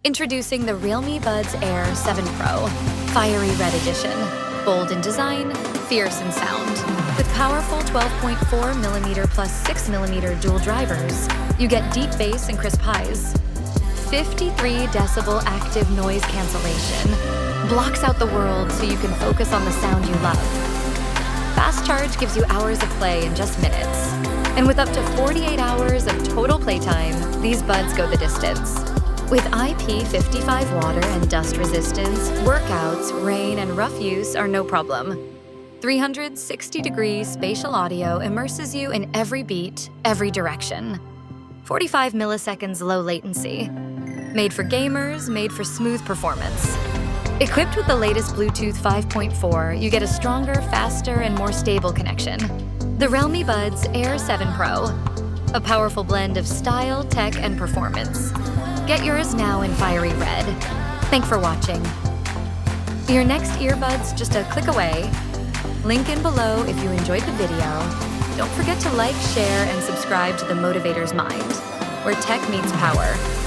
Introducing the Realme Buds Air 7 Pro, Fiery Red Edition. Bold in design, fierce in sound. With powerful 12.4mm plus 6mm dual drivers, you get deep bass and crisp highs. 53 decibel active noise cancellation blocks out the world so you can focus on the sound you love. Fast charge gives you hours of play in just minutes. And with up to 48 hours of total playtime, these buds go the distance. With IP55 water and dust resistance, workouts, rain, and rough use are no problem. 360-degree spatial audio immerses you in every beat, every direction. 45 milliseconds low latency. Made for gamers, made for smooth performance. Equipped with the latest Bluetooth 5.4, you get a stronger, faster, and more stable connection. The Realme Buds Air 7 Pro. A powerful blend of style, tech, and performance. Get yours now in fiery red. Thanks for watching. Your next earbuds just a click away. Link in below if you enjoyed the video. Don't forget to like, share, and subscribe to The Motivator's Mind, where tech meets power.